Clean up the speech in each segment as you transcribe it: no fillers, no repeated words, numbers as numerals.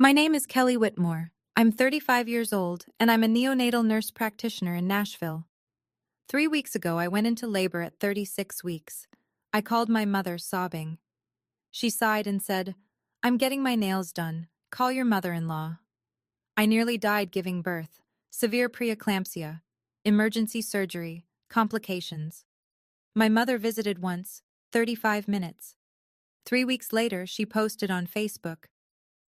My name is Kelly Whitmore. I'm 35 years old, and I'm a neonatal nurse practitioner in Nashville. 3 weeks ago, I went into labor at 36 weeks. I called my mother, sobbing. She sighed and said, "I'm getting my nails done. Call your mother-in-law." I nearly died giving birth. Severe preeclampsia, emergency surgery, complications. My mother visited once, 35 minutes. 3 weeks later, she posted on Facebook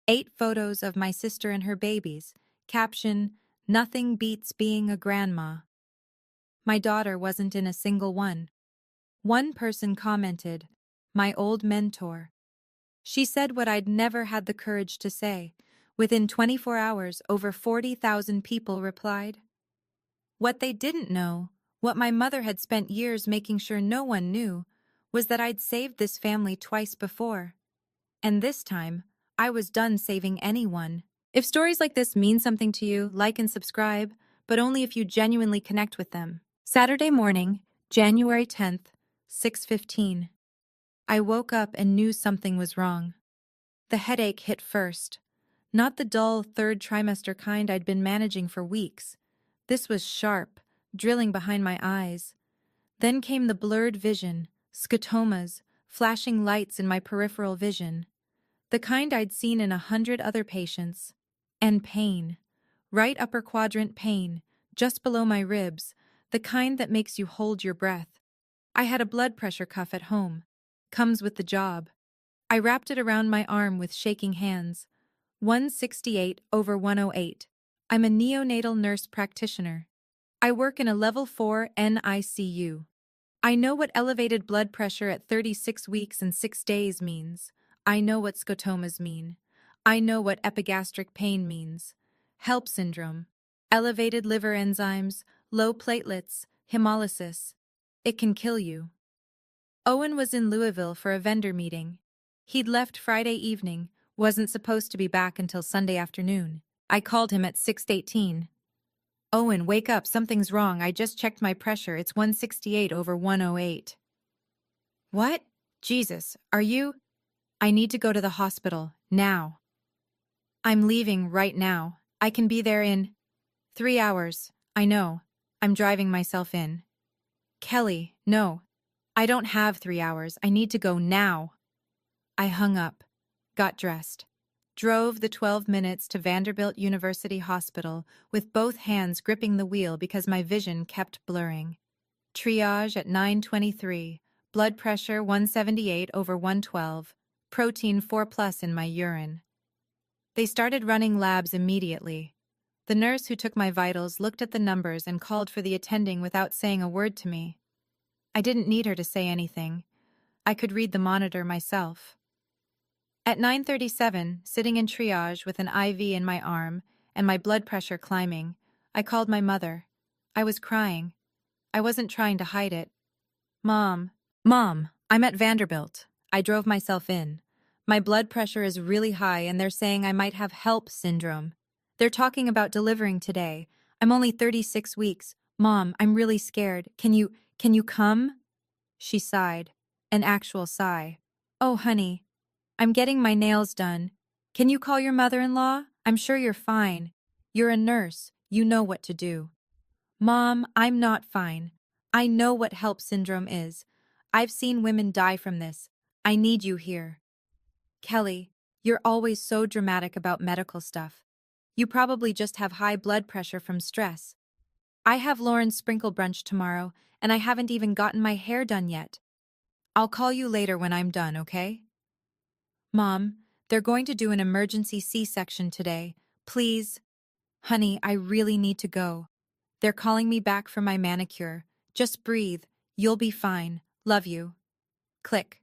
8 photos of my sister and her babies, caption, "Nothing beats being a grandma." My daughter wasn't in a single one. One person commented, "My old mentor." She said what I'd never had the courage to say. Within 24 hours, over 40,000 people replied. What they didn't know, what my mother had spent years making sure no one knew, was that I'd saved this family twice before. And this time, I was done saving anyone. If stories like this mean something to you, like and subscribe, but only if you genuinely connect with them. Saturday morning, January 10th, 6:15. I woke up and knew something was wrong. The headache hit first. Not the dull third trimester kind I'd been managing for weeks. This was sharp, drilling behind my eyes. Then came the blurred vision, scotomas, flashing lights in my peripheral vision. The kind I'd seen in 100 other patients. And pain. Right upper quadrant pain, just below my ribs, the kind that makes you hold your breath. I had a blood pressure cuff at home. Comes with the job. I wrapped it around my arm with shaking hands. 168/108. I'm a neonatal nurse practitioner. I work in a level 4 NICU. I know what elevated blood pressure at 36 weeks and 6 days means. I know what scotomas mean. I know what epigastric pain means. HELP syndrome. Elevated liver enzymes, low platelets, hemolysis. It can kill you. Owen was in Louisville for a vendor meeting. He'd left Friday evening, wasn't supposed to be back until Sunday afternoon. I called him at 6:18. "Owen, wake up, something's wrong. I just checked my pressure. It's 168/108. "What? Jesus, are you? I need to go to the hospital, now." "I'm leaving right now. I can be there in 3 hours. I know. I'm driving myself in." "Kelly, no. I don't have 3 hours. I need to go now." I hung up, got dressed, drove the 12 minutes to Vanderbilt University Hospital with both hands gripping the wheel because my vision kept blurring. Triage at 9:23, blood pressure 178/112, protein 4+ in my urine. They started running labs immediately. The nurse who took my vitals looked at the numbers and called for the attending without saying a word to me. I didn't need her to say anything. I could read the monitor myself. At 9:37, sitting in triage with an IV in my arm and my blood pressure climbing, I called my mother. I was crying. I wasn't trying to hide it. Mom, I'm at Vanderbilt. I drove myself in. My blood pressure is really high and they're saying I might have HELP syndrome. They're talking about delivering today. I'm only 36 weeks. Mom, I'm really scared. Can you come?" She sighed, an actual sigh. "Oh, honey, I'm getting my nails done. Can you call your mother-in-law? I'm sure you're fine. You're a nurse. You know what to do." "Mom, I'm not fine. I know what HELP syndrome is. I've seen women die from this. I need you here." "Kelly, you're always so dramatic about medical stuff. You probably just have high blood pressure from stress. I have Lauren's sprinkle brunch tomorrow, and I haven't even gotten my hair done yet. I'll call you later when I'm done, okay?" "Mom, they're going to do an emergency C-section today. Please." "Honey, I really need to go. They're calling me back for my manicure. Just breathe. You'll be fine. Love you." Click.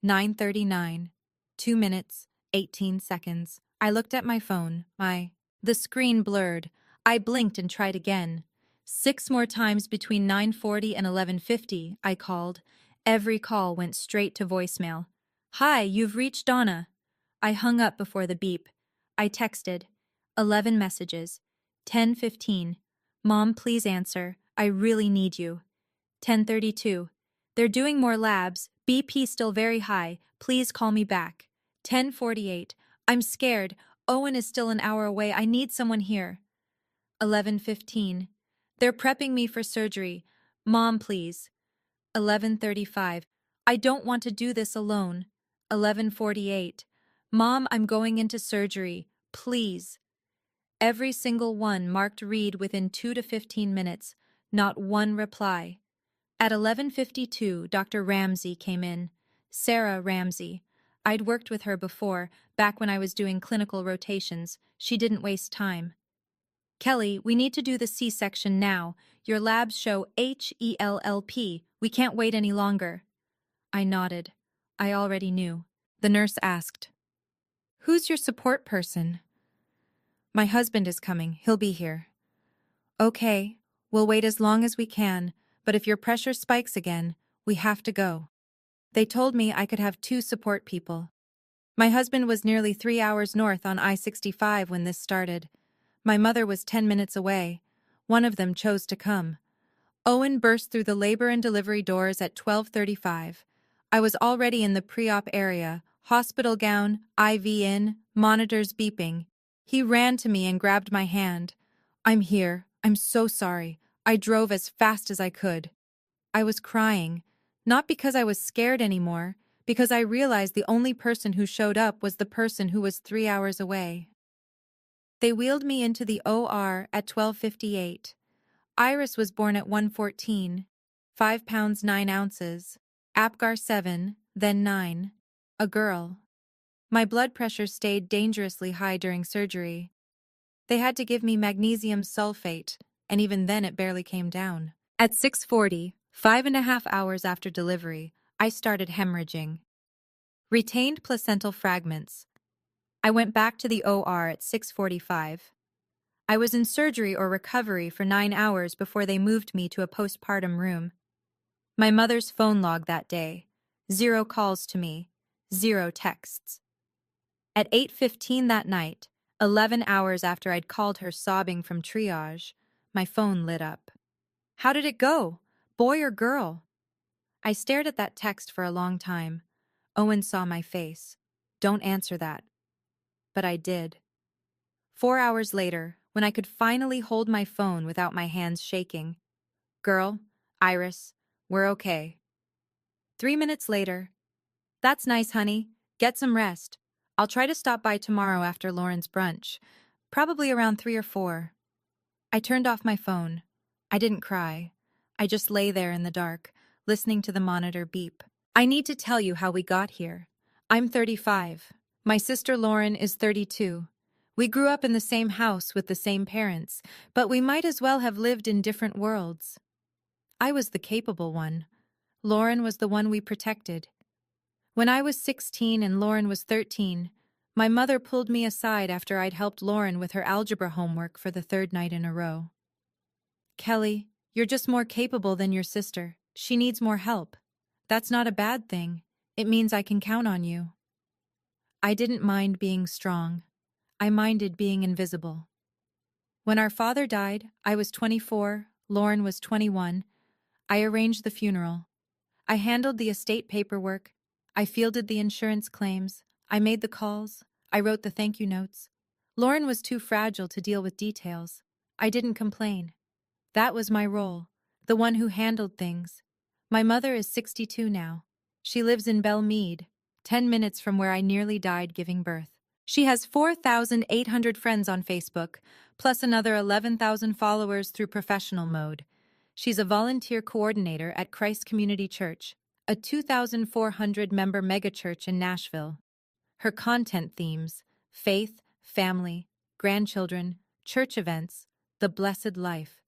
9:39. 2 minutes, 18 seconds. I looked at my phone. The screen blurred. I blinked and tried again. 6 more times between 9:40 and 11:50, I called. Every call went straight to voicemail. "Hi, you've reached Donna." I hung up before the beep. I texted. 11 messages. 10:15. "Mom, please answer. I really need you." 10:32. "They're doing more labs. BP still very high. Please call me back." 10:48. "I'm scared. Owen is still an hour away. I need someone here. 11:15. They're prepping me for surgery. Mom, please. 11:35. I don't want to do this alone. 11:48. Mom, I'm going into surgery. Please. Every single one marked read within 2 to 15 minutes. Not one reply. At 11:52, Dr. Ramsey came in. Sarah Ramsey. I'd worked with her before, back when I was doing clinical rotations. She didn't waste time. Kelly, we need to do the C-section now. Your labs show HELLP. We can't wait any longer. I nodded. I already knew. The nurse asked, "Who's your support person?" "My husband is coming. He'll be here." "Okay, we'll wait as long as we can, but if your pressure spikes again, we have to go." They told me I could have 2 support people. My husband was nearly 3 hours north on I-65 when this started. My mother was 10 minutes away. One of them chose to come. Owen burst through the labor and delivery doors at 12:35. I was already in the pre-op area, hospital gown, IV in, monitors beeping. He ran to me and grabbed my hand. "I'm here. I'm so sorry. I drove as fast as I could." I was crying, not because I was scared anymore, because I realized the only person who showed up was the person who was 3 hours away. They wheeled me into the OR at 12:58. Iris was born at 1:14, 5 pounds 9 ounces, Apgar 7, then 9, a girl. My blood pressure stayed dangerously high during surgery. They had to give me magnesium sulfate, and even then it barely came down. At 6:40, 5.5 hours after delivery, I started hemorrhaging. Retained placental fragments. I went back to the OR at 6:45. I was in surgery or recovery for 9 hours before they moved me to a postpartum room. My mother's phone log that day: 0 calls to me, 0 texts. At 8:15 that night, 11 hours after I'd called her sobbing from triage, my phone lit up. "How did it go? Boy or girl?" I stared at that text for a long time. Owen saw my face. "Don't answer that." But I did. 4 hours later, when I could finally hold my phone without my hands shaking. "Girl, Iris, we're okay." 3 minutes later. "That's nice, honey. Get some rest. I'll try to stop by tomorrow after Lauren's brunch. Probably around 3 or 4. I turned off my phone. I didn't cry. I just lay there in the dark, listening to the monitor beep. I need to tell you how we got here. I'm 35. My sister Lauren is 32. We grew up in the same house with the same parents, but we might as well have lived in different worlds. I was the capable one. Lauren was the one we protected. When I was 16 and Lauren was 13, my mother pulled me aside after I'd helped Lauren with her algebra homework for the 3rd night in a row. "Kelly, you're just more capable than your sister. She needs more help. That's not a bad thing. It means I can count on you." I didn't mind being strong. I minded being invisible. When our father died, I was 24, Lauren was 21. I arranged the funeral. I handled the estate paperwork. I fielded the insurance claims. I made the calls. I wrote the thank you notes. Lauren was too fragile to deal with details. I didn't complain. That was my role, the one who handled things. My mother is 62 now. She lives in Belmead, 10 minutes from where I nearly died giving birth. She has 4,800 friends on Facebook, plus another 11,000 followers through professional mode. She's a volunteer coordinator at Christ Community Church, a 2,400-member megachurch in Nashville. Her content themes: faith, family, grandchildren, church events, the blessed life.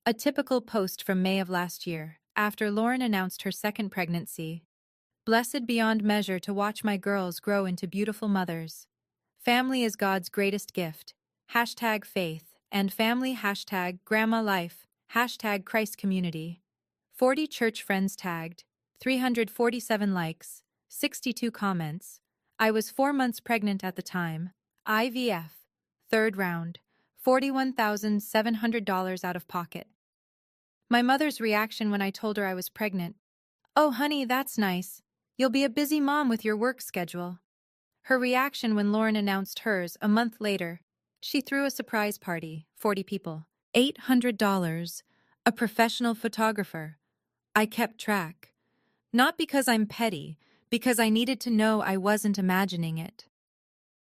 A typical post from May of last year, after Lauren announced her 2nd pregnancy. "Blessed beyond measure to watch my girls grow into beautiful mothers. Family is God's greatest gift. #faith and family #grandma life, #Christ community. 40 church friends tagged, 347 likes, 62 comments. I was 4 months pregnant at the time. IVF, 3rd round, $41,700 out of pocket." My mother's reaction when I told her I was pregnant: "Oh, honey, that's nice. You'll be a busy mom with your work schedule." Her reaction when Lauren announced hers a month later. She threw a surprise party, 40 people. $800. A professional photographer. I kept track. Not because I'm petty, because I needed to know I wasn't imagining it.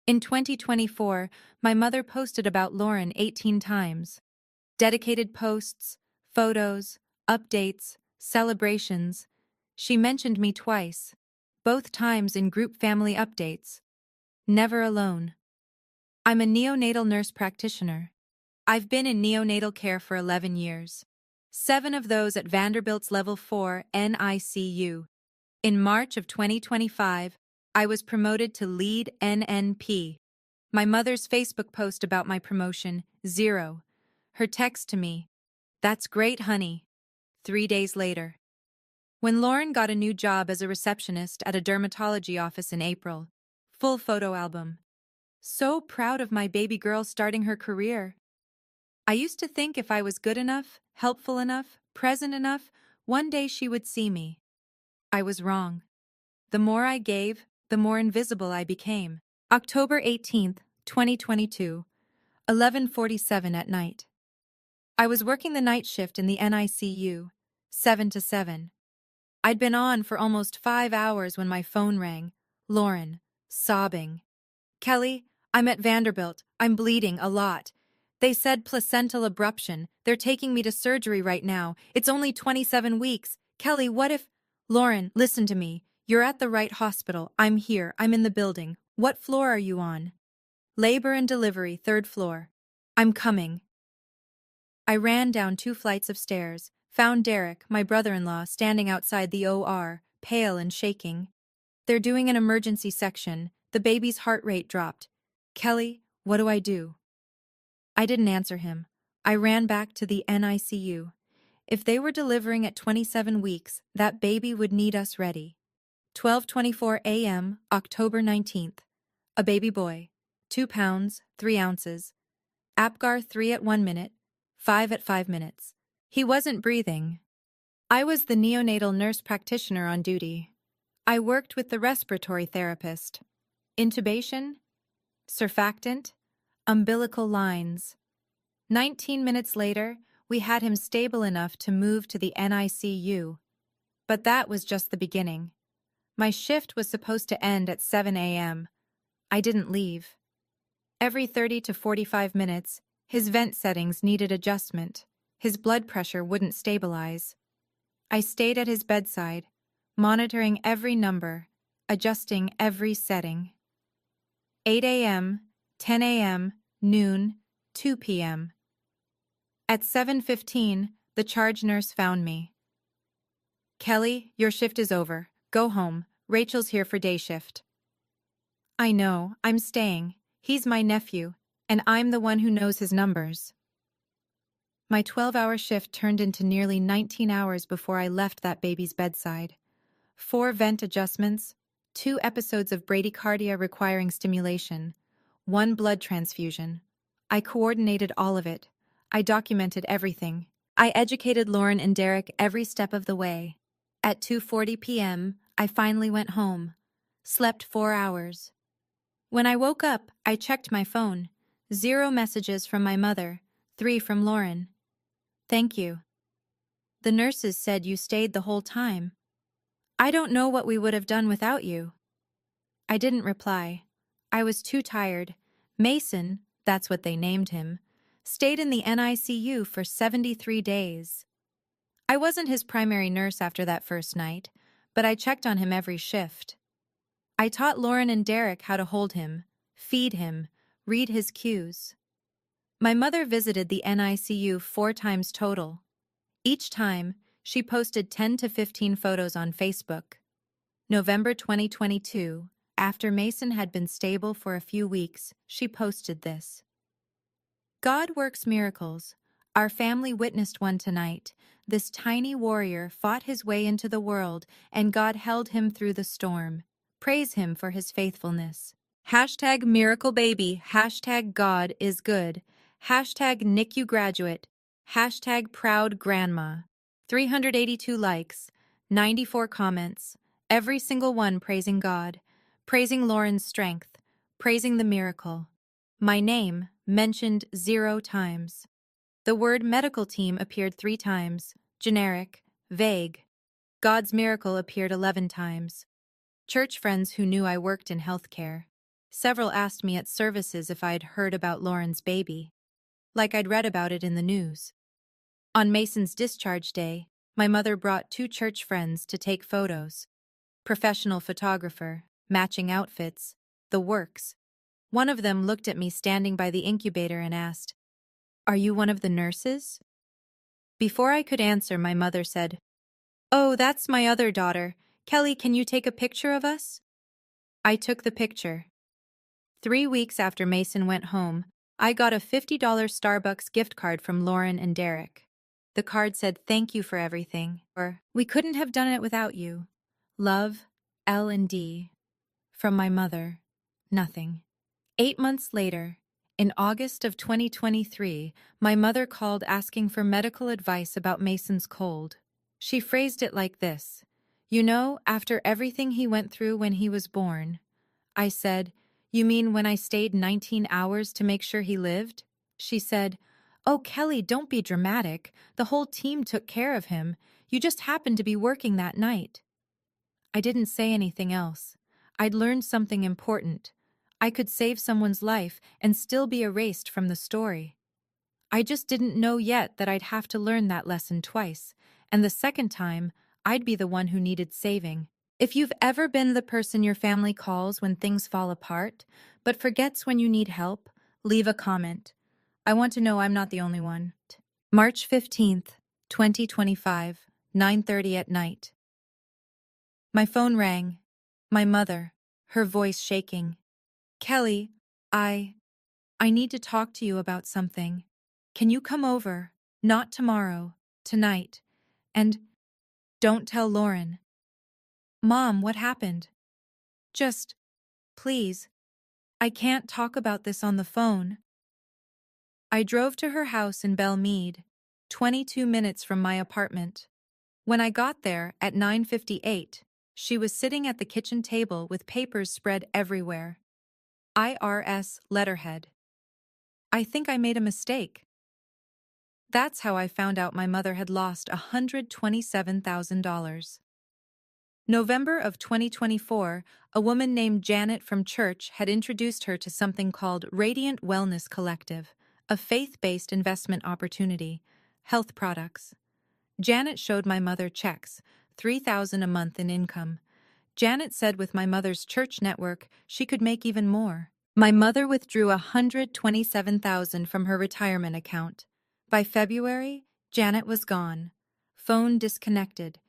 In 2024, my mother posted about Lauren 18 times. Dedicated posts, photos, updates, celebrations. She mentioned me twice, both times in group family updates. Never alone. I'm a neonatal nurse practitioner. I've been in neonatal care for 11 years. 7 of those at Vanderbilt's Level 4 NICU. In March of 2025, I was promoted to lead NNP. My mother's Facebook post about my promotion, 0. Her text to me, "That's great, honey." 3 days later. When Lauren got a new job as a receptionist at a dermatology office in April. Full photo album. So proud of my baby girl starting her career. I used to think if I was good enough, helpful enough, present enough, one day she would see me. I was wrong. The more I gave, the more invisible I became. October 18th, 2022, 11:47 at night. I was working the night shift in the NICU, 7 to 7. I'd been on for almost 5 hours when my phone rang. Lauren, sobbing. "Kelly, I'm at Vanderbilt. I'm bleeding a lot. They said placental abruption. They're taking me to surgery right now. It's only 27 weeks. Kelly, what if—" "Lauren, listen to me. You're at the right hospital. I'm here. I'm in the building. What floor are you on?" "Labor and delivery, 3rd floor." "I'm coming." I ran down 2 flights of stairs, found Derek, my brother-in-law, standing outside the OR, pale and shaking. "They're doing an emergency section. The baby's heart rate dropped. Kelly, what do I do?" I didn't answer him. I ran back to the NICU. If they were delivering at 27 weeks, that baby would need us ready. 12:24 a.m., October 19th. A baby boy. 2 pounds, 3 ounces. Apgar 3 at 1 minute, 5 at 5 minutes. He wasn't breathing. I was the neonatal nurse practitioner on duty. I worked with the respiratory therapist. Intubation, surfactant, umbilical lines. 19 minutes later, we had him stable enough to move to the NICU. But that was just the beginning. My shift was supposed to end at 7 a.m. I didn't leave. Every 30 to 45 minutes, his vent settings needed adjustment. His blood pressure wouldn't stabilize. I stayed at his bedside, monitoring every number, adjusting every setting. 8 a.m., 10 a.m., noon, 2 p.m. At 7:15, the charge nurse found me. "Kelly, your shift is over. Go home. Rachel's here for day shift." "I know. I'm staying. He's my nephew, and I'm the one who knows his numbers." My 12-hour shift turned into nearly 19 hours before I left that baby's bedside. 4 vent adjustments, 2 episodes of bradycardia requiring stimulation, 1 blood transfusion. I coordinated all of it. I documented everything. I educated Lauren and Derek every step of the way. At 2:40 p.m., I finally went home. Slept 4 hours. When I woke up, I checked my phone. 0 messages from my mother, 3 from Lauren. "Thank you. The nurses said you stayed the whole time. I don't know what we would have done without you." I didn't reply. I was too tired. Mason, that's what they named him, stayed in the NICU for 73 days. I wasn't his primary nurse after that first night, but I checked on him every shift. I taught Lauren and Derek how to hold him, feed him, read his cues. My mother visited the NICU 4 times total. Each time, she posted 10 to 15 photos on Facebook. November 2022, after Mason had been stable for a few weeks, she posted this. "God works miracles. Our family witnessed one tonight. This tiny warrior fought his way into the world, and God held him through the storm. Praise him for his faithfulness. Hashtag miracle baby. Hashtag God is good. Hashtag NICU graduate. Hashtag proud grandma." 382 likes, 94 comments, every single one praising God. praising Lauren's strength, praising the miracle. My name mentioned 0 times. The word medical team appeared 3 times, generic, vague. God's miracle appeared 11 times. Church friends who knew I worked in healthcare. Several asked me at services if I'd heard about Lauren's baby, like I'd read about it in the news. On Mason's discharge day, my mother brought 2 church friends to take photos. Professional photographer, matching outfits, the works. One of them looked at me standing by the incubator and asked, "Are you one of the nurses?" Before I could answer, my mother said, "Oh, that's my other daughter. Kelly, can you take a picture of us?" I took the picture. 3 weeks after Mason went home, I got a $50 Starbucks gift card from Lauren and Derek. The card said, "Thank you for everything," or "We couldn't have done it without you. Love, L&D." From my mother, nothing. 8 months later, in August of 2023, my mother called asking for medical advice about Mason's cold. She phrased it like this: "You know, after everything he went through when he was born." I said, "You mean when I stayed 19 hours to make sure he lived?" She said, "Oh, Kelly, don't be dramatic. The whole team took care of him. You just happened to be working that night." I didn't say anything else. I'd learned something important. I could save someone's life and still be erased from the story. I just didn't know yet that I'd have to learn that lesson twice, and the second time, I'd be the one who needed saving. If you've ever been the person your family calls when things fall apart, but forgets when you need help, leave a comment. I want to know I'm not the only one. March 15th, 2025, 9:30 at night. My phone rang. My mother, her voice shaking. "Kelly, I need to talk to you about something. Can you come over? Not tomorrow, tonight. And don't tell Lauren." "Mom, what happened?" "Just, please. I can't talk about this on the phone." I drove to her house in Belle Meade, 22 minutes from my apartment. When I got there at 9:58, she was sitting at the kitchen table with papers spread everywhere. IRS letterhead. I think I made a mistake. That's how I found out my mother had lost $127,000. November of 2024, a woman named Janet from church had introduced her to something called Radiant Wellness Collective, a faith-based investment opportunity, health products. Janet showed my mother checks, $3,000 a month in income. Janet said with my mother's church network, she could make even more. My mother withdrew $127,000 from her retirement account. By February, Janet was gone. Phone disconnected.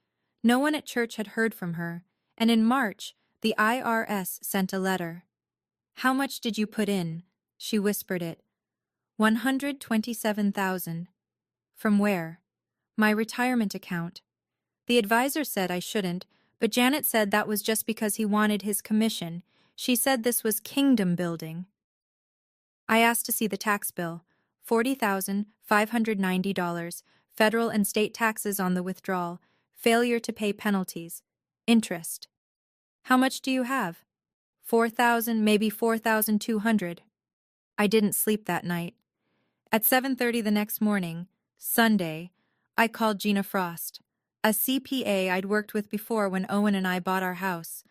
No one at church had heard from her, and in March, the IRS sent a letter. "How much did you put in?" She whispered it. $127,000. From where? My retirement account. The advisor said I shouldn't, but Janet said that was just because he wanted his commission. She said this was kingdom building. I asked to see the tax bill. $40,590, federal and state taxes on the withdrawal, failure to pay penalties, interest. "How much do you have?" 4,000, maybe 4,200. I didn't sleep that night. At 7:30 the next morning, Sunday, I called Gina Frost, a CPA I'd worked with before when Owen and I bought our house.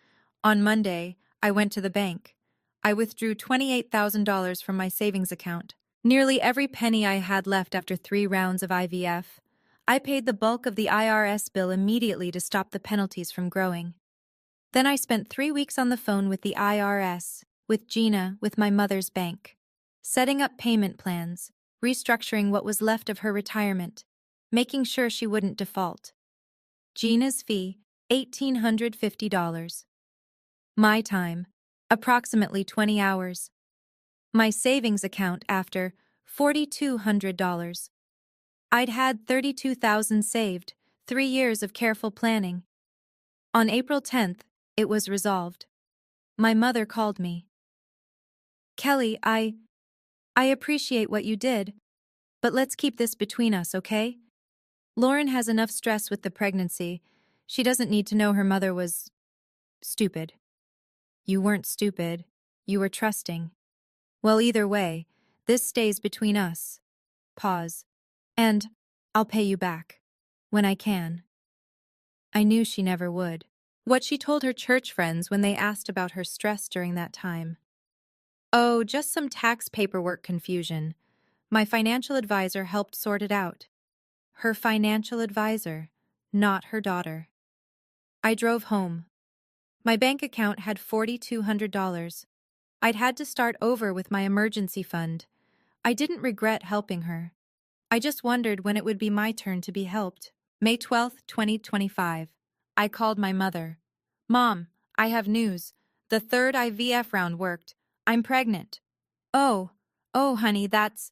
On Monday, I went to the bank. I withdrew $28,000 from my savings account, nearly every penny I had left after 3 rounds of IVF. I paid the bulk of the IRS bill immediately to stop the penalties from growing. Then I spent 3 weeks on the phone with the IRS, with Gina, with my mother's bank, setting up payment plans, restructuring what was left of her retirement, making sure she wouldn't default. Gina's fee, $1,850. My time, approximately 20 hours. My savings account after, $4,200. I'd had $32,000 saved, 3 years of careful planning. On April 10th, it was resolved. My mother called me. "Kelly, I appreciate what you did, but let's keep this between us, okay? Lauren has enough stress with the pregnancy. She doesn't need to know her mother was stupid." You weren't stupid. You were trusting. Well, either way, this stays between us. Pause. And I'll pay you back. When I can. I knew she never would. What she told her church friends when they asked about her stress during that time. Oh, just some tax paperwork confusion. My financial advisor helped sort it out. Her financial advisor, not her daughter. I drove home. My bank account had $4,200. I'd had to start over with my emergency fund. I didn't regret helping her. I just wondered when it would be my turn to be helped. May 12th, 2025. I called my mother. Mom, I have news. The third IVF round worked. I'm pregnant. Oh, oh, honey, that's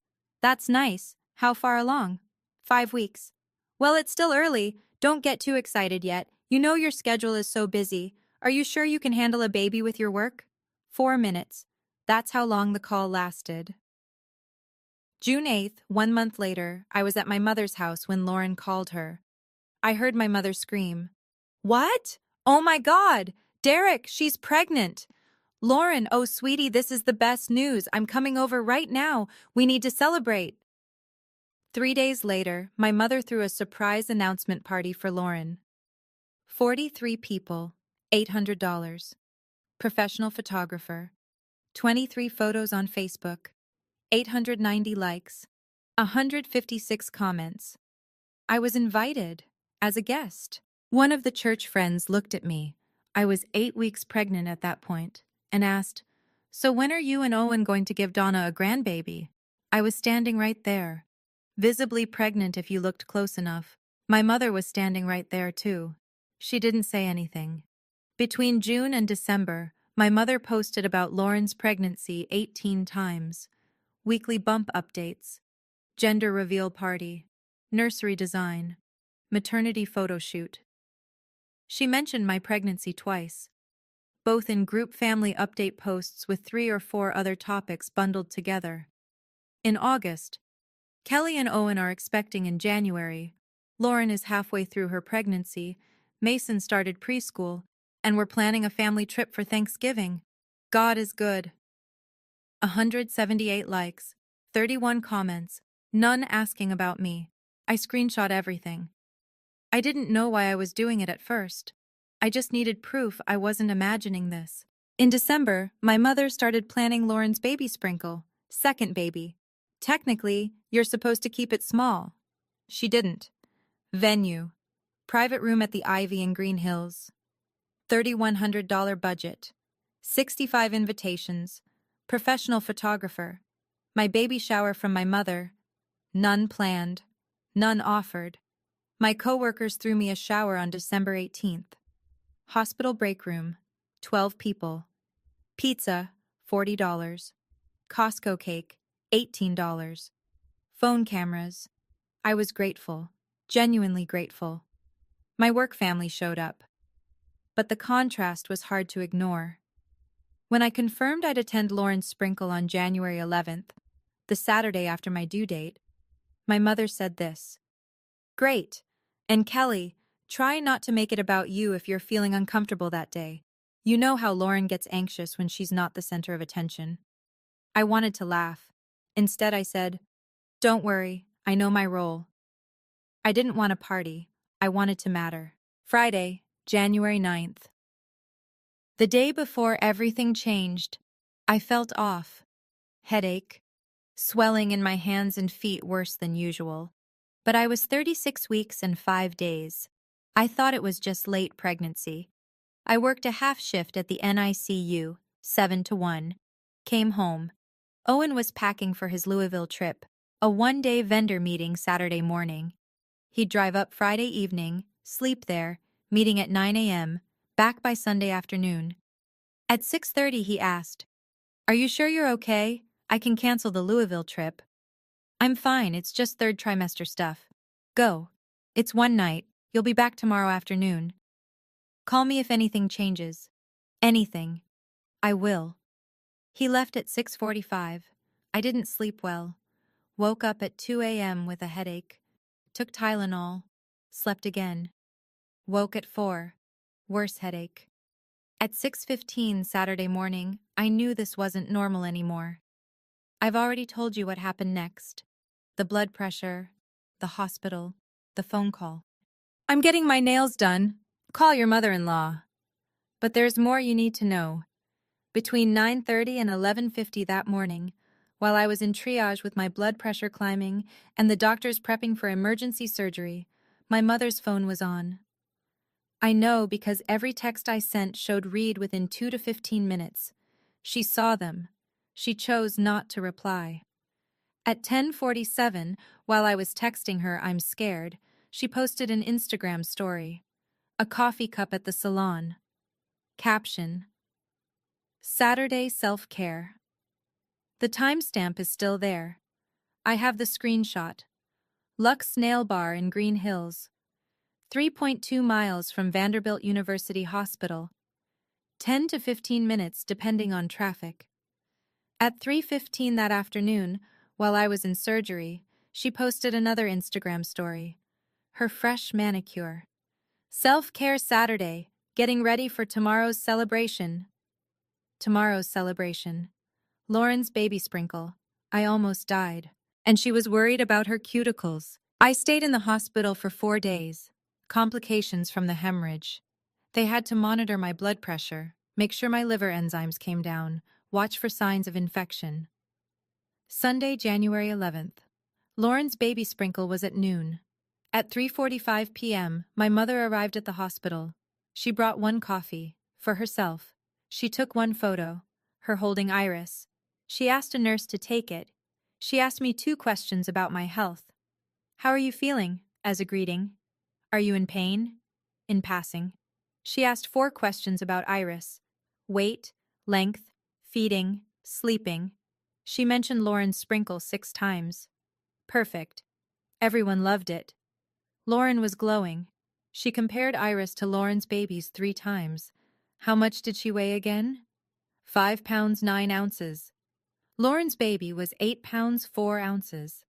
nice. How far along? 5 weeks. Well, it's still early. Don't get too excited yet. You know your schedule is so busy. Are you sure you can handle a baby with your work? 4 minutes. That's how long the call lasted. June 8th, 1 month later, I was at my mother's house when Lauren called her. I heard my mother scream. What? Oh my God! Derek, she's pregnant! Lauren, oh sweetie, this is the best news. I'm coming over right now. We need to celebrate. 3 days later, my mother threw a surprise announcement party for Lauren. 43 people, $800. Professional photographer. 23 photos on Facebook. 890 likes. 156 comments. I was invited, as a guest. One of the church friends looked at me. I was 8 weeks pregnant at that point, and asked, "So when are you and Owen going to give Donna a grandbaby?" I was standing right there, visibly pregnant if you looked close enough. My mother was standing right there too. She didn't say anything. Between June and December, my mother posted about Lauren's pregnancy 18 times. Weekly bump updates, gender reveal party, nursery design, maternity photo shoot. She mentioned my pregnancy twice, both in group family update posts with 3 or 4 other topics bundled together. In August, Kelly and Owen are expecting in January. Lauren is halfway through her pregnancy. Mason started preschool, and we're planning a family trip for Thanksgiving. God is good. 178 likes, 31 comments, none asking about me. I screenshot everything. I didn't know why I was doing it at first. I just needed proof I wasn't imagining this. In December, my mother started planning Lauren's baby sprinkle, second baby. Technically, you're supposed to keep it small. She didn't. Venue. Private room at the Ivy in Green Hills. $3,100 budget. 65 invitations. Professional photographer. My baby shower from my mother. None planned. None offered. My coworkers threw me a shower on December 18th. Hospital break room. 12 people. Pizza, $40. Costco cake, $18. Phone cameras. I was grateful. Genuinely grateful. My work family showed up. But the contrast was hard to ignore. When I confirmed I'd attend Lauren's sprinkle on January 11th, the Saturday after my due date, my mother said this. Great. And Kelly, try not to make it about you if you're feeling uncomfortable that day. You know how Lauren gets anxious when she's not the center of attention. I wanted to laugh. Instead, I said, "Don't worry, I know my role." I didn't want a party. I wanted to matter. Friday, January 9th. The day before everything changed, I felt off. Headache. Swelling in my hands and feet worse than usual. But I was 36 weeks and 5 days. I thought it was just late pregnancy. I worked a half shift at the NICU, 7 to 1. Came home. Owen was packing for his Louisville trip, a one-day vendor meeting Saturday morning. He'd drive up Friday evening, sleep there, meeting at 9 a.m., back by Sunday afternoon. At 6:30 he asked, "Are you sure you're okay? I can cancel the Louisville trip." "I'm fine, it's just third trimester stuff. Go. It's one night, you'll be back tomorrow afternoon. Call me if anything changes." Anything. I will. He left at 6:45. I didn't sleep well. Woke up at 2 a.m. with a headache. Took Tylenol. Slept again. Woke at 4. Worse headache. At 6:15 Saturday morning, I knew this wasn't normal anymore. I've already told you what happened next. The blood pressure, the hospital, the phone call. I'm getting my nails done. Call your mother-in-law. But there's more you need to know. Between 9:30 and 11:50 that morning, while I was in triage with my blood pressure climbing and the doctors prepping for emergency surgery, my mother's phone was on. I know because every text I sent showed read within 2 to 15 minutes. She saw them. She chose not to reply. At 10:47, while I was texting her I'm scared, she posted an Instagram story. A coffee cup at the salon. Caption: Saturday self-care. The timestamp is still there. I have the screenshot. Lux Nail Bar in Green Hills. 3.2 miles from Vanderbilt University Hospital. 10 to 15 minutes depending on traffic. At 3:15 that afternoon, while I was in surgery, she posted another Instagram story. Her fresh manicure. Self-care Saturday, getting ready for tomorrow's celebration. Tomorrow's celebration. Lauren's baby sprinkle. I almost died. And she was worried about her cuticles. I stayed in the hospital for 4 days. Complications from the hemorrhage. They had to monitor my blood pressure, make sure my liver enzymes came down, watch for signs of infection. Sunday, January 11th. Lauren's baby sprinkle was at noon. At 3:45 p.m., my mother arrived at the hospital. She brought one coffee, for herself. She took one photo, her holding Iris. She asked a nurse to take it. She asked me 2 questions about my health. How are you feeling? As a greeting. Are you in pain? In passing. She asked 4 questions about Iris. Weight, length, feeding, sleeping. She mentioned Lauren's sprinkle 6 times. Perfect. Everyone loved it. Lauren was glowing. She compared Iris to Lauren's babies 3 times. How much did she weigh again? 5 pounds 9 ounces. Lauren's baby was 8 pounds 4 ounces.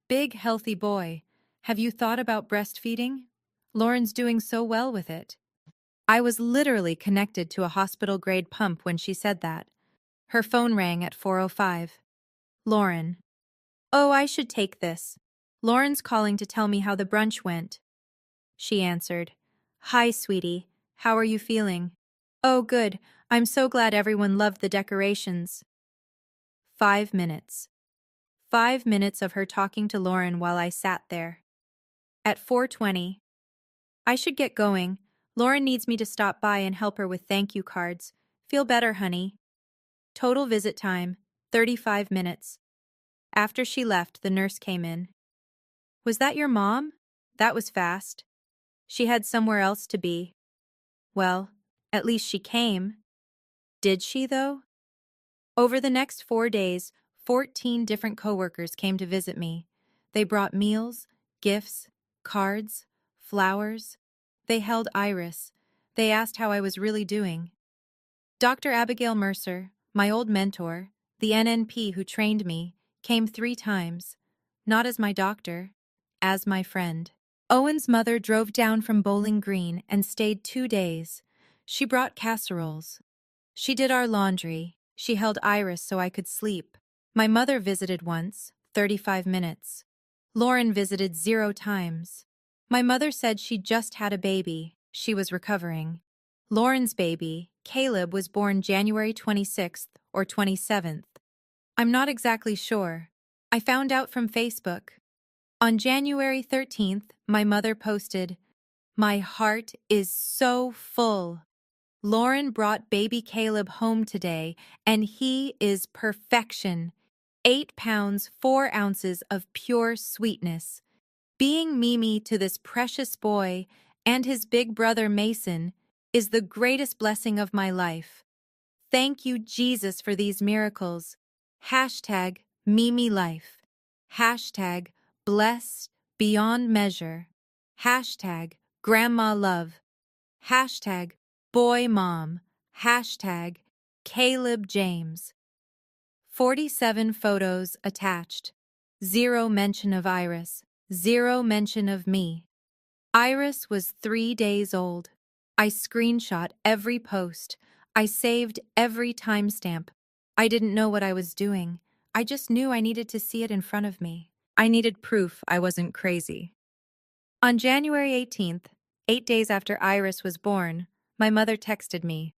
Big, healthy boy. Have you thought about breastfeeding? Lauren's doing so well with it. I was literally connected to a hospital-grade pump when she said that. Her phone rang at 4:05. Lauren. Oh, I should take this. Lauren's calling to tell me how the brunch went. She answered. Hi, sweetie. How are you feeling? Oh, good. I'm so glad everyone loved the decorations. 5 minutes. 5 minutes of her talking to Lauren while I sat there. At 4:20. I should get going. Lauren needs me to stop by and help her with thank you cards. Feel better, honey. Total visit time, 35 minutes. After she left, the nurse came in. Was that your mom? That was fast. She had somewhere else to be. Well, at least she came. Did she, though? Over the next 4 days, 14 different coworkers came to visit me. They brought meals, gifts, cards, flowers. They held Iris. They asked how I was really doing. Dr. Abigail Mercer, my old mentor, the NNP who trained me, came 3 times. Not as my doctor, as my friend. Owen's mother drove down from Bowling Green and stayed 2 days. She brought casseroles. She did our laundry. She held Iris so I could sleep. My mother visited once, 35 minutes. Lauren visited 0 times. My mother said she just had a baby. She was recovering. Lauren's baby, Caleb, was born January 26th or 27th. I'm not exactly sure. I found out from Facebook. On January 13th, my mother posted, "My heart is so full. Lauren brought baby Caleb home today, and he is perfection. 8 pounds 4 ounces of pure sweetness. Being Mimi to this precious boy and his big brother Mason is the greatest blessing of my life. Thank you, Jesus, for these miracles. Hashtag Mimi Life. Hashtag Blessed Beyond Measure. Hashtag Grandma Love. Hashtag Boy Mom. Hashtag Caleb James." 47 photos attached. 0 mention of Iris. 0 mention of me. Iris was 3 days old. I screenshot every post. I saved every timestamp. I didn't know what I was doing. I just knew I needed to see it in front of me. I needed proof I wasn't crazy. On January 18th, 8 days after Iris was born, my mother texted me.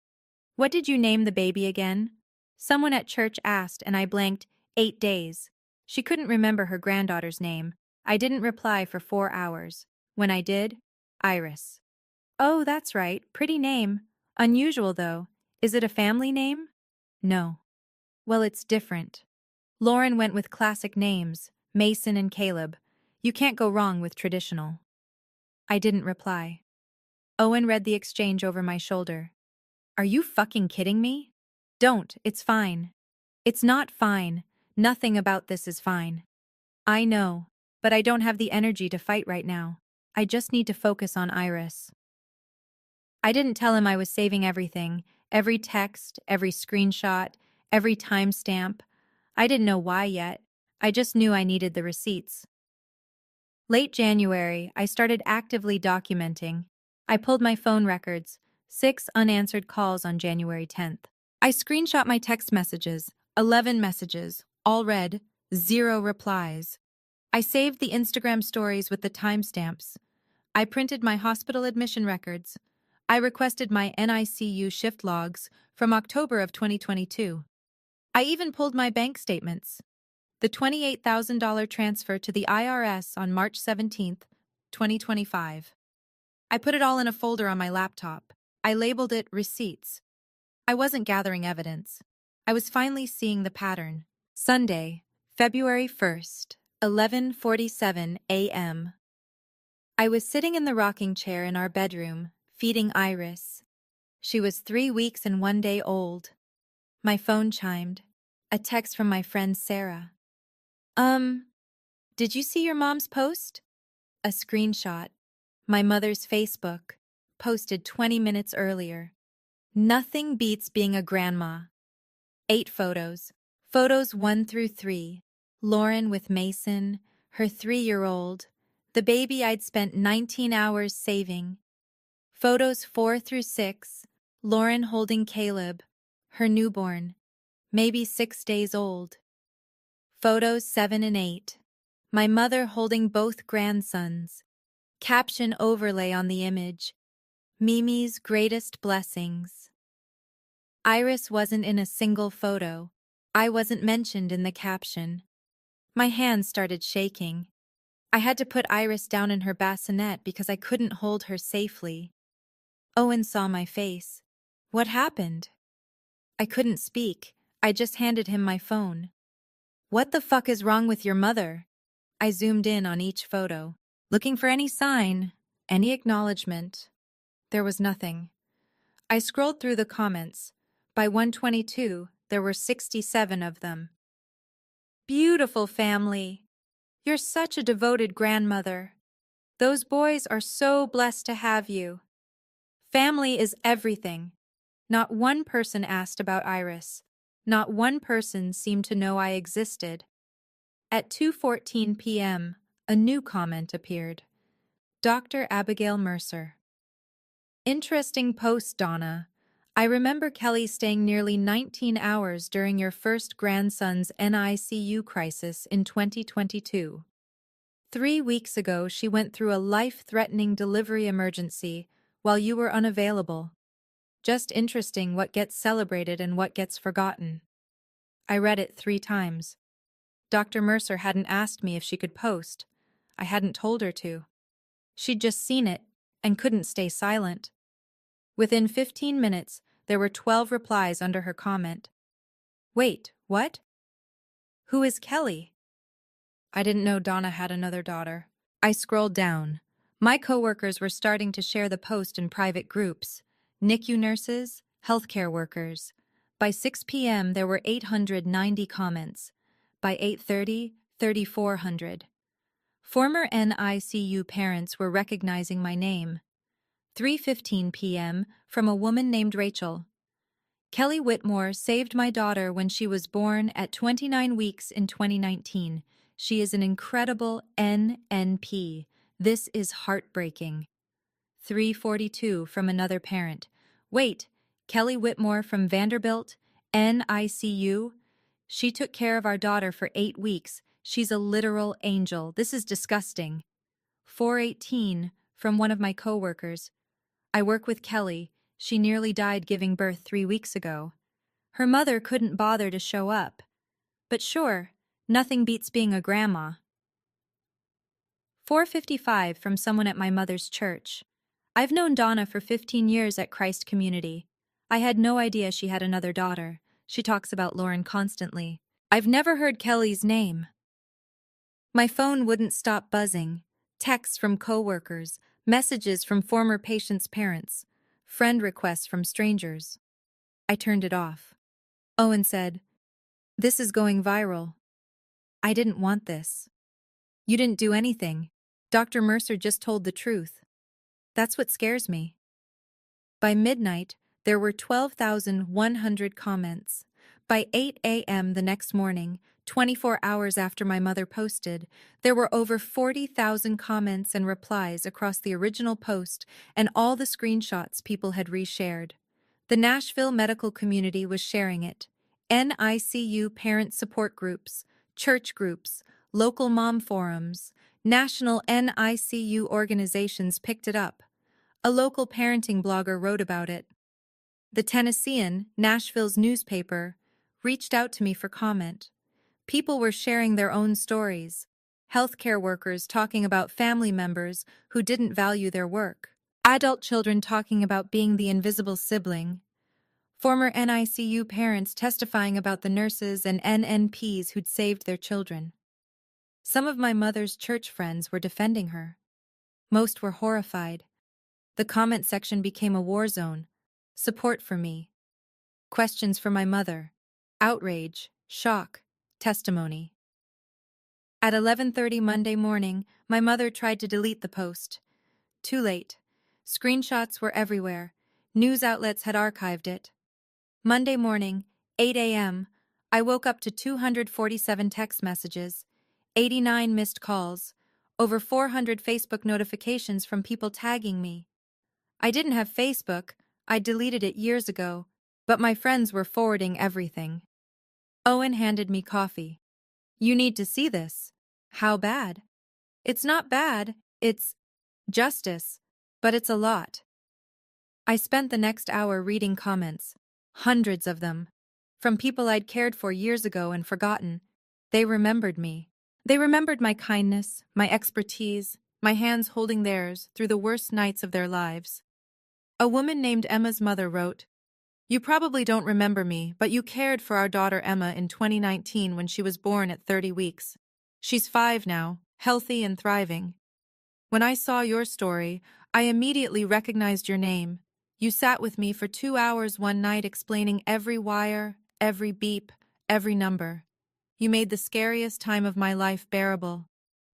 "What did you name the baby again?" Someone at church asked, and I blanked. 8 days. She couldn't remember her granddaughter's name. I didn't reply for 4 hours. When I did, Iris. "Oh, that's right. Pretty name. Unusual, though. Is it a family name?" "No." "Well, it's different." Lauren went with classic names, Mason and Caleb. You can't go wrong with traditional. I didn't reply. Owen read the exchange over my shoulder. "Are you fucking kidding me?" "Don't, it's fine." "It's not fine. Nothing about this is fine." "I know, but I don't have the energy to fight right now. I just need to focus on Iris." I didn't tell him I was saving every text, every screenshot, every timestamp. I didn't know why yet. I just knew I needed the receipts. Late January, I started actively documenting. I pulled my phone records, 6 unanswered calls on January 10th. I screenshot my text messages, 11 messages, all read, 0 replies. I saved the Instagram stories with the timestamps. I printed my hospital admission records. I requested my NICU shift logs from October of 2022. I even pulled my bank statements. The $28,000 transfer to the IRS on March 17th, 2025. I put it all in a folder on my laptop. I labeled it Receipts. I wasn't gathering evidence. I was finally seeing the pattern. Sunday, February 1st, 11:47 a.m. I was sitting in the rocking chair in our bedroom, feeding Iris. She was 3 weeks and 1 day old. My phone chimed. A text from my friend Sarah. Did you see your mom's post?" A screenshot. My mother's Facebook, posted 20 minutes earlier. Nothing beats being a grandma. 8 photos. Photos 1 through 3. Lauren with Mason, her 3-year-old, the baby I'd spent 19 hours saving. Photos 4 through 6. Lauren holding Caleb, her newborn, maybe 6 days old. Photos 7 and 8. My mother holding both grandsons. Caption overlay on the image. Mimi's greatest blessings. Iris wasn't in a single photo. I wasn't mentioned in the caption. My hands started shaking. I had to put Iris down in her bassinet because I couldn't hold her safely. Owen saw my face. "What happened?" I couldn't speak. I just handed him my phone. "What the fuck is wrong with your mother?" I zoomed in on each photo, looking for any sign, any acknowledgement. There was nothing. I scrolled through the comments. By 1:22, there were 67 of them. "Beautiful family. You're such a devoted grandmother. Those boys are so blessed to have you. Family is everything." Not one person asked about Iris. Not one person seemed to know I existed. At 2:14 p.m., a new comment appeared. Dr. Abigail Mercer. "Interesting post, Donna. I remember Kelly staying nearly 19 hours during your first grandson's NICU crisis in 2022. 3 weeks ago, she went through a life-threatening delivery emergency while you were unavailable. Just interesting what gets celebrated and what gets forgotten." I read it 3 times. Dr. Mercer hadn't asked me if she could post. I hadn't told her to. She'd just seen it and couldn't stay silent. Within 15 minutes, there were 12 replies under her comment. "Wait, what? Who is Kelly?" I didn't know Donna had another daughter. I scrolled down. My coworkers were starting to share the post in private groups. NICU nurses, healthcare workers. By 6 p.m., there were 890 comments. By 8:30, 3,400. Former NICU parents were recognizing my name. 3:15 p.m. from a woman named Rachel. "Kelly Whitmore saved my daughter when she was born at 29 weeks in 2019. She is an incredible NNP. This is heartbreaking." 3:42 from another parent. "Wait, Kelly Whitmore from Vanderbilt, NICU. She took care of our daughter for 8 weeks. She's a literal angel. This is disgusting. 418 from one of my coworkers. I work with Kelly. She nearly died giving birth 3 weeks ago. Her mother couldn't bother to show up. But sure, nothing beats being a grandma. 455 from someone at my mother's church. I've known Donna for 15 years at Christ Community. I had no idea she had another daughter. She talks about Lauren constantly. I've never heard Kelly's name. My phone wouldn't stop buzzing. Texts from coworkers, messages from former patients' parents, friend requests from strangers. I turned it off. Owen said, "This is going viral." I didn't want this. You didn't do anything. Dr. Mercer just told the truth. That's what scares me. By midnight, there were 12,100 comments. By 8 a.m. the next morning, 24 hours after my mother posted, there were over 40,000 comments and replies across the original post and all the screenshots people had reshared. The Nashville medical community was sharing it. NICU parent support groups, church groups, local mom forums, national NICU organizations picked it up. A local parenting blogger wrote about it. The Tennessean, Nashville's newspaper, reached out to me for comment. People were sharing their own stories. Healthcare workers talking about family members who didn't value their work. Adult children talking about being the invisible sibling. Former NICU parents testifying about the nurses and NNPs who'd saved their children. Some of my mother's church friends were defending her. Most were horrified. The comment section became a war zone. Support for me. Questions for my mother. Outrage, shock, testimony. At 11:30 Monday morning, my mother tried to delete the post. Too late. Screenshots were everywhere. News outlets had archived it. Monday morning, 8 a.m., I woke up to 247 text messages, 89 missed calls, over 400 Facebook notifications from people tagging me. I didn't have Facebook, I deleted it years ago, but my friends were forwarding everything. Owen handed me coffee. "You need to see this." "How bad?" "It's not bad, it's justice, but it's a lot." I spent the next hour reading comments, hundreds of them, from people I'd cared for years ago and forgotten. They remembered me. They remembered my kindness, my expertise, my hands holding theirs through the worst nights of their lives. A woman named Emma's mother wrote, "You probably don't remember me, but you cared for our daughter Emma in 2019 when she was born at 30 weeks. She's 5 now, healthy and thriving. When I saw your story, I immediately recognized your name. You sat with me for 2 hours one night explaining every wire, every beep, every number. You made the scariest time of my life bearable.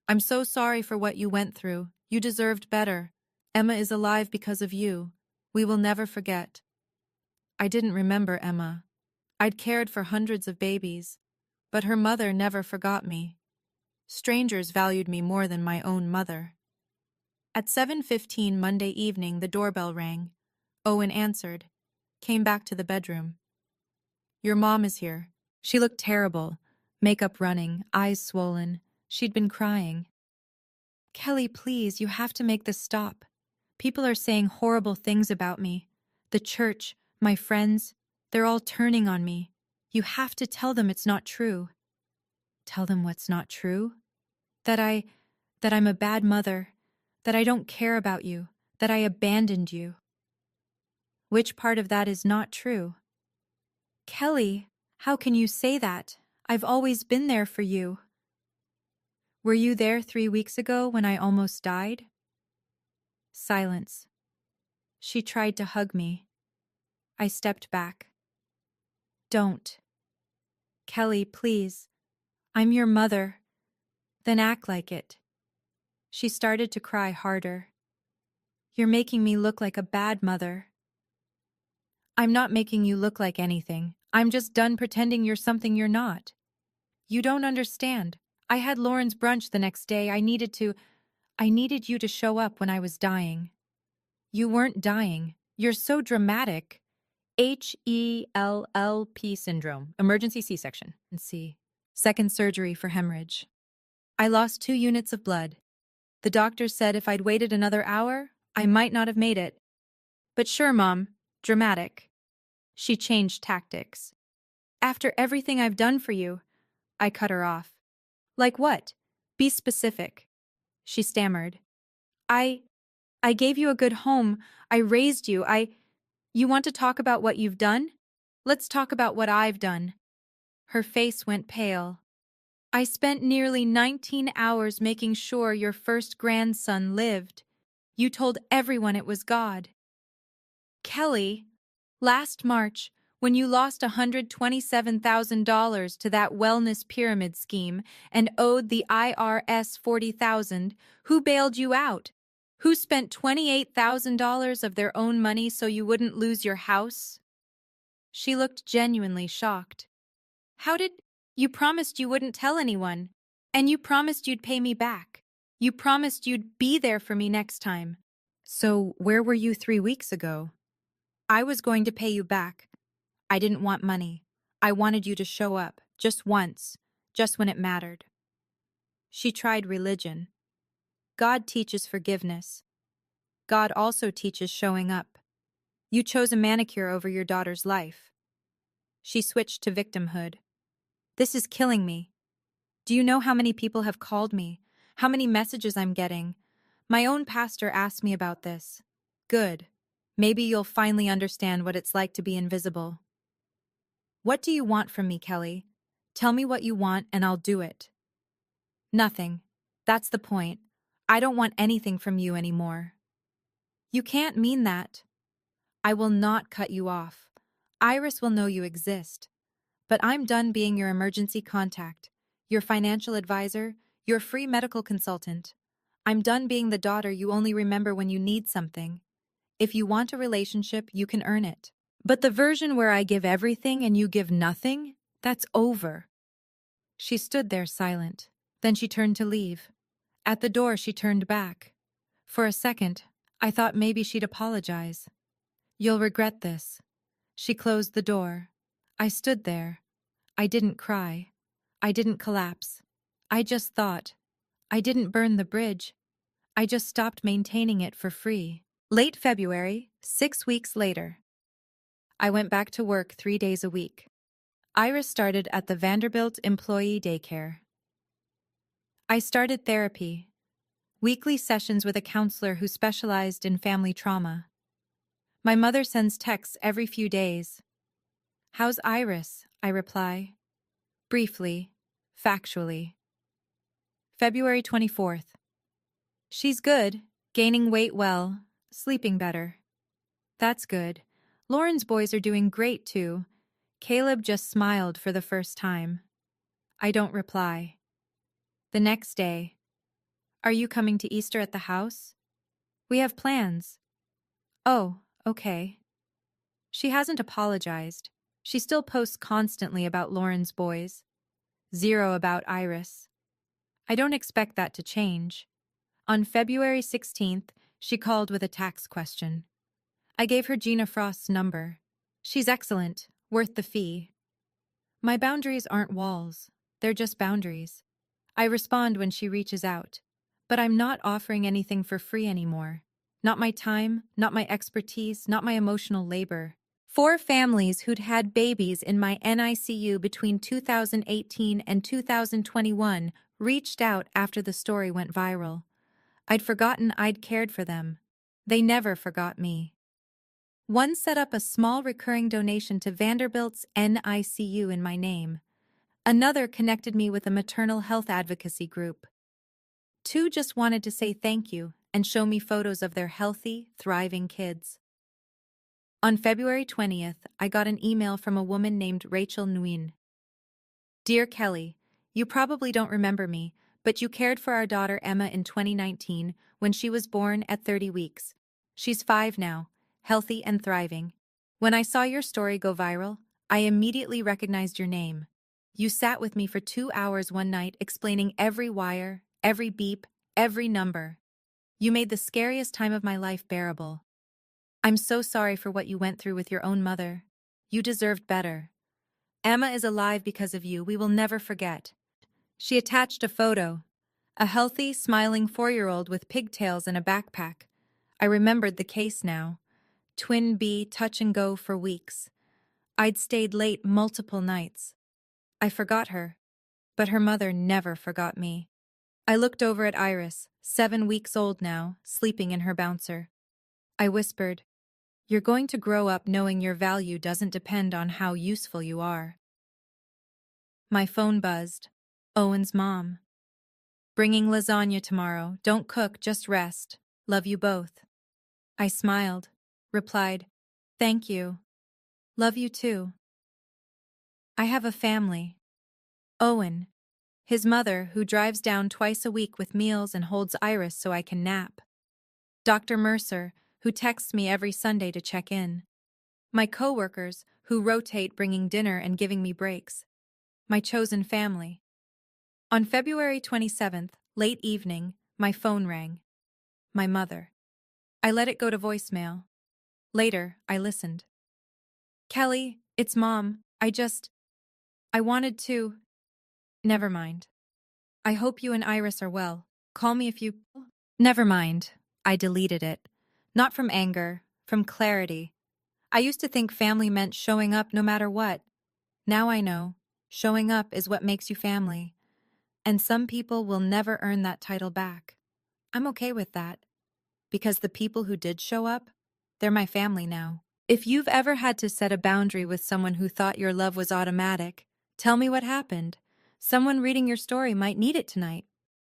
I'm so sorry for what you went through. You deserved better. Emma is alive because of you. We will never forget." I didn't remember Emma. I'd cared for hundreds of babies, but her mother never forgot me. Strangers valued me more than my own mother. At 7:15 Monday evening, the doorbell rang. Owen answered, came back to the bedroom. "Your mom is here." She looked terrible, makeup running, eyes swollen. She'd been crying. "Kelly, please, you have to make this stop. People are saying horrible things about me. The church, my friends, they're all turning on me. You have to tell them it's not true." "Tell them what's not true?" That I'm a bad mother, that I don't care about you, that I abandoned you." "Which part of that is not true?" "Kelly, how can you say that? I've always been there for you." "Were you there 3 weeks ago when I almost died?" Silence. She tried to hug me. I stepped back. "Don't. Kelly, please. I'm your mother. Then act like it." She started to cry harder. "You're making me look like a bad mother." "I'm not making you look like anything. I'm just done pretending you're something you're not. You don't understand. I had Lauren's brunch the next day. I needed you to show up when I was dying." "You weren't dying. You're so dramatic. HELLP syndrome, emergency C-section. C. Second surgery for hemorrhage. I lost 2 units of blood. The doctor said if I'd waited another hour, I might not have made it. But sure, Mom. Dramatic. She changed tactics. After everything I've done for you, I cut her off. Like what? Be specific. She stammered. I gave you a good home. I raised you. You want to talk about what you've done? Let's talk about what I've done. Her face went pale. I spent nearly 19 hours making sure your first grandson lived. You told everyone it was God. Kelly, last March, when you lost $127,000 to that wellness pyramid scheme and owed the IRS $40,000, who bailed you out? Who spent $28,000 of their own money so you wouldn't lose your house? She looked genuinely shocked. How did... You promised you wouldn't tell anyone. And you promised you'd pay me back. You promised you'd be there for me next time. So where were you 3 weeks ago? I was going to pay you back. I didn't want money. I wanted you to show up, just once, just when it mattered. She tried religion. God teaches forgiveness. God also teaches showing up. You chose a manicure over your daughter's life. She switched to victimhood. This is killing me. Do you know how many people have called me? How many messages I'm getting? My own pastor asked me about this. Good. Maybe you'll finally understand what it's like to be invisible. What do you want from me, Kelly? Tell me what you want and I'll do it. Nothing. That's the point. I don't want anything from you anymore. You can't mean that. I will not cut you off. Iris will know you exist. But I'm done being your emergency contact, your financial advisor, your free medical consultant. I'm done being the daughter you only remember when you need something. If you want a relationship, you can earn it. But the version where I give everything and you give nothing, that's over. She stood there silent. Then she turned to leave. At the door, she turned back. For a second, I thought maybe she'd apologize. You'll regret this. She closed the door. I stood there. I didn't cry. I didn't collapse. I just thought. I didn't burn the bridge. I just stopped maintaining it for free. Late February, 6 weeks later. I went back to work 3 days a week. Iris started at the Vanderbilt Employee Daycare. I started therapy, weekly sessions with a counselor who specialized in family trauma. My mother sends texts every few days. How's Iris? I reply. Briefly, factually. February 24th. She's good, gaining weight well, sleeping better. That's good. Lauren's boys are doing great too. Caleb just smiled for the first time. I don't reply. The next day. Are you coming to Easter at the house? We have plans. Oh, okay. She hasn't apologized. She still posts constantly about Lauren's boys. 0 about Iris. I don't expect that to change. On February 16th, she called with a tax question. I gave her Gina Frost's number. She's excellent, worth the fee. My boundaries aren't walls. They're just boundaries. I respond when she reaches out. But I'm not offering anything for free anymore. Not my time, not my expertise, not my emotional labor. 4 families who'd had babies in my NICU between 2018 and 2021 reached out after the story went viral. I'd forgotten I'd cared for them. They never forgot me. One set up a small recurring donation to Vanderbilt's NICU in my name. Another connected me with a maternal health advocacy group. 2 just wanted to say thank you and show me photos of their healthy, thriving kids. On February 20th, I got an email from a woman named Rachel Nguyen. Dear Kelly, you probably don't remember me, but you cared for our daughter Emma in 2019 when she was born at 30 weeks. She's 5 now, healthy and thriving. When I saw your story go viral, I immediately recognized your name. You sat with me for 2 hours one night explaining every wire, every beep, every number. You made the scariest time of my life bearable. I'm so sorry for what you went through with your own mother. You deserved better. Emma is alive because of you. We will never forget. She attached a photo. A healthy, smiling 4-year-old with pigtails and a backpack. I remembered the case now. Twin B touch and go for weeks. I'd stayed late multiple nights. I forgot her, but her mother never forgot me. I looked over at Iris, 7 weeks old now, sleeping in her bouncer. I whispered, "You're going to grow up knowing your value doesn't depend on how useful you are." My phone buzzed. Owen's mom. "Bringing lasagna tomorrow. Don't cook, just rest. Love you both." I smiled, replied, "Thank you. Love you too." I have a family. Owen, his mother, who drives down twice a week with meals and holds Iris so I can nap. Dr. Mercer, who texts me every Sunday to check in. My coworkers, who rotate bringing dinner and giving me breaks. My chosen family. On February 27th, late evening, my phone rang. My mother. I let it go to voicemail. Later, I listened. "Kelly, it's Mom. I wanted to—" "Never mind. I hope you and Iris are well. Call me if you—" "Never mind." I deleted it. Not from anger, from clarity. I used to think family meant showing up no matter what. Now I know. Showing up is what makes you family. And some people will never earn that title back. I'm okay with that. Because the people who did show up, they're my family now. If you've ever had to set a boundary with someone who thought your love was automatic, tell me what happened. Someone reading your story might need it tonight.